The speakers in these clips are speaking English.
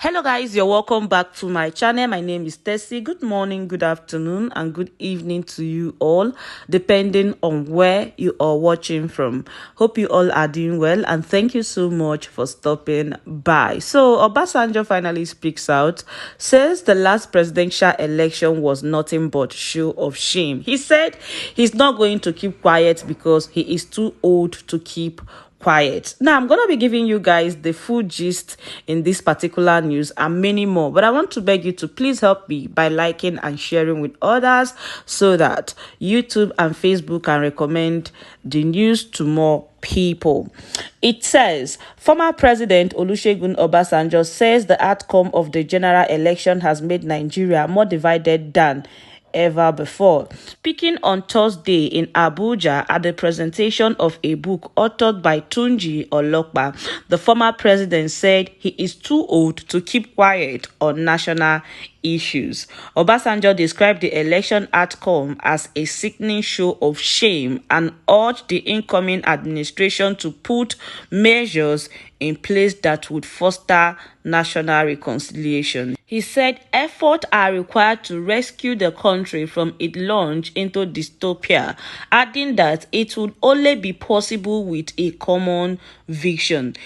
Hello guys, you're welcome back to my channel. My name is Tessie. Good morning, good afternoon, and good evening to you all, depending on where you are watching from. Hope you all are doing well, and thank you so much for stopping by. So Obasanjo finally speaks out, says the last presidential election was nothing but show of shame. He said he's not going to keep quiet because he is too old to keep quiet. Now, I'm going to be giving you guys the full gist in this particular news and many more. But I want to beg you to please help me by liking and sharing with others so that YouTube and Facebook can recommend the news to more people. It says, former President Olusegun Obasanjo says the outcome of the general election has made Nigeria more divided than ever before. Speaking on Thursday in Abuja at the presentation of a book authored by Tunji Olokpa, the former president said he is too old to keep quiet on national issues. Obasanjo described the election outcome as a sickening show of shame and urged the incoming administration to put measures in place that would foster national reconciliation. He said efforts are required to rescue the country from its launch into dystopia, adding that it would only be possible with a common vision.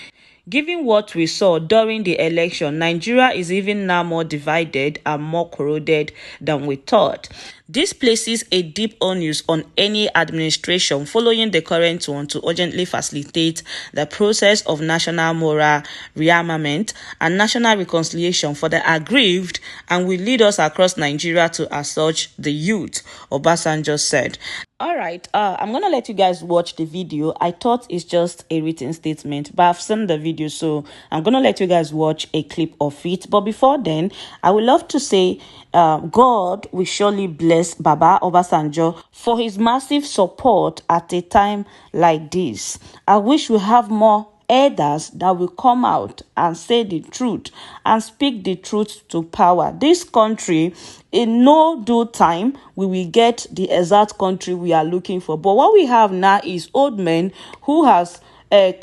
Given what we saw during the election, Nigeria is even now more divided and more corroded than we thought. This places a deep onus on any administration following the current one to urgently facilitate the process of national moral rearmament and national reconciliation for the aggrieved and will lead us across Nigeria to assuage the youth, Obasanjo said. All right, I'm going to let you guys watch the video. I thought it's just a written statement, but I've seen the video, so I'm going to let you guys watch a clip of it. But before then, I would love to say God will surely bless Baba Obasanjo for his massive support at a time like this. I wish we have more elders that will come out and say the truth and speak the truth to power. This country, in no due time, we will get the exact country we are looking for. But what we have now is old men who has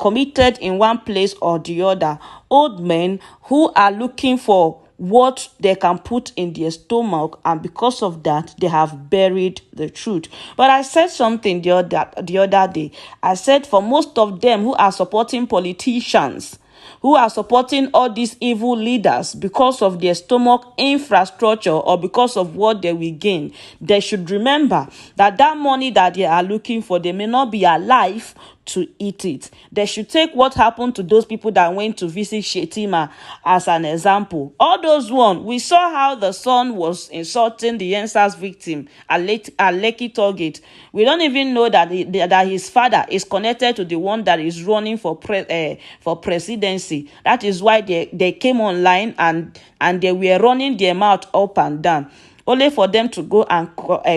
committed in one place or the other. Old men who are looking for what they can put in their stomach, and because of that they have buried the truth. But I said something the other day. I said for most of them who are supporting politicians, who are supporting all these evil leaders because of their stomach infrastructure or because of what they will gain, they should remember that that money that they are looking for, they may not be alive to eat it. They should take what happened to those people that went to visit Shetima as an example. All those ones, we saw how the son was insulting the NSAS victim at Lekki Target. We don't even know that that his father is connected to the one that is running for presidency. That is why they came online and they were running their mouth up and down, only for them to go and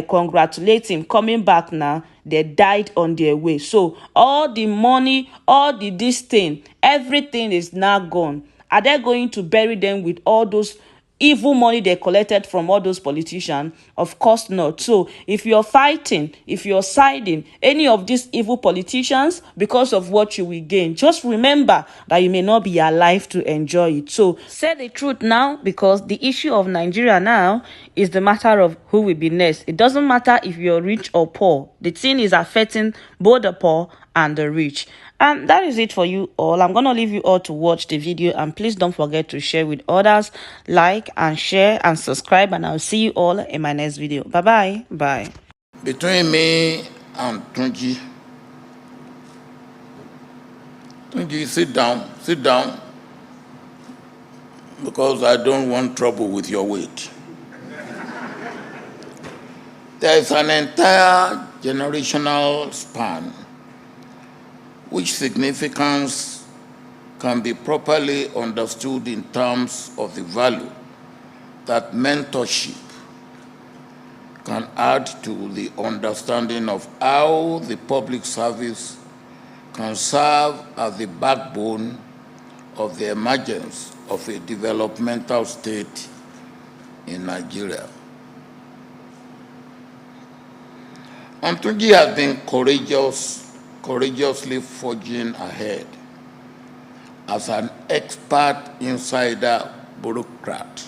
congratulate him coming back. Now they died on their way. So all the money, all this thing, everything is now gone. Are they going to bury them with all those evil money they collected from all those politicians? Of course not. So if you're fighting, if you're siding any of these evil politicians because of what you will gain, just remember that you may not be alive to enjoy it. So say the truth now, because the issue of Nigeria now is the matter of who will be next. It doesn't matter if you're rich or poor. The thing is affecting both the poor and the rich. And that is it for you all. I'm going to leave you all to watch the video, and please don't forget to share with others, like and share and subscribe, and I'll see you all in my next video. Bye-bye. Bye. Between me and Tunji, sit down, because I don't want trouble with your weight. There is an entire generational span which significance can be properly understood in terms of the value that mentorship can add to the understanding of how the public service can serve as the backbone of the emergence of a developmental state in Nigeria. Tunji has been courageously forging ahead as an expert insider bureaucrat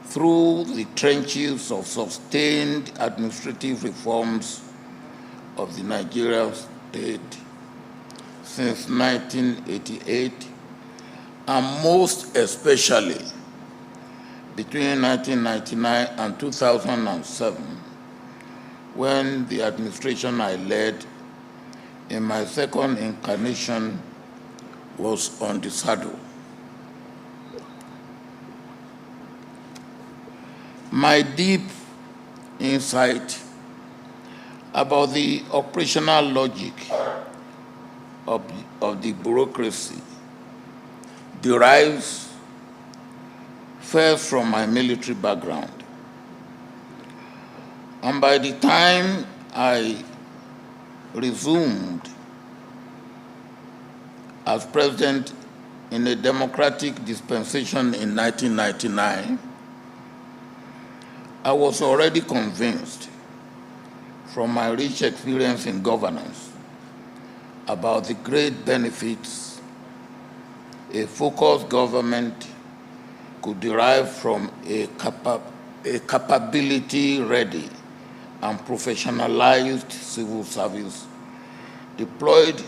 through the trenches of sustained administrative reforms of the Nigerian state since 1988, and most especially between 1999 and 2007, when the administration I led in my second incarnation was on the saddle. My deep insight about the operational logic of the bureaucracy derives first from my military background. And by the time I resumed as president in a democratic dispensation in 1999, I was already convinced from my rich experience in governance about the great benefits a focused government could derive from a capability-ready and professionalized civil service deployed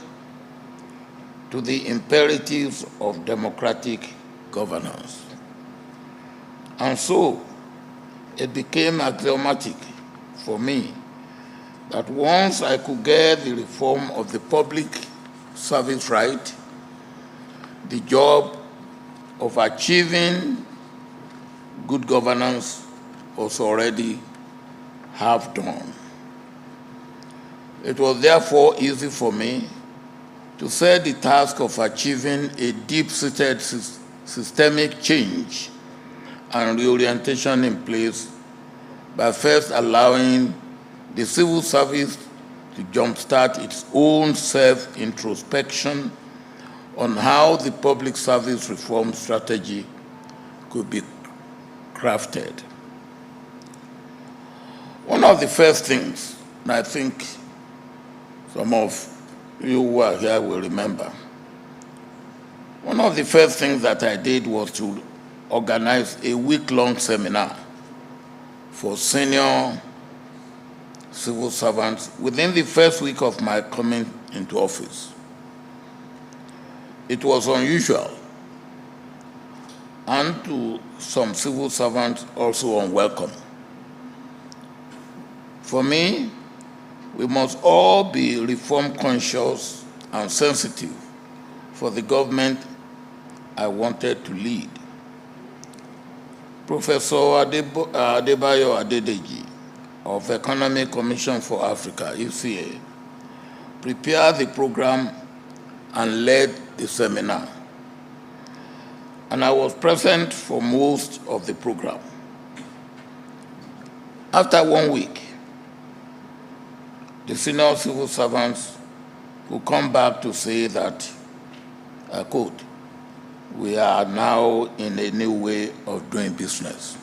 to the imperatives of democratic governance. And so, it became axiomatic for me that once I could get the reform of the public service right, the job of achieving good governance was already half done. It was therefore easy for me to set the task of achieving a deep-seated systemic change and reorientation in place by first allowing the civil service to jumpstart its own self-introspection on how the public service reform strategy could be crafted. One of the first things, and I think some of you who are here will remember, one of the first things that I did was to organize a week-long seminar for senior civil servants within the first week of my coming into office. It was unusual, and to some civil servants also unwelcome. For me, we must all be reform conscious and sensitive for the government I wanted to lead. Professor Adebayo Adedeji of Economic Commission for Africa, ECA, prepared the program and led the seminar. And I was present for most of the program. After 1 week, the senior civil servants would come back to say that, I quote, "We are now in a new way of doing business."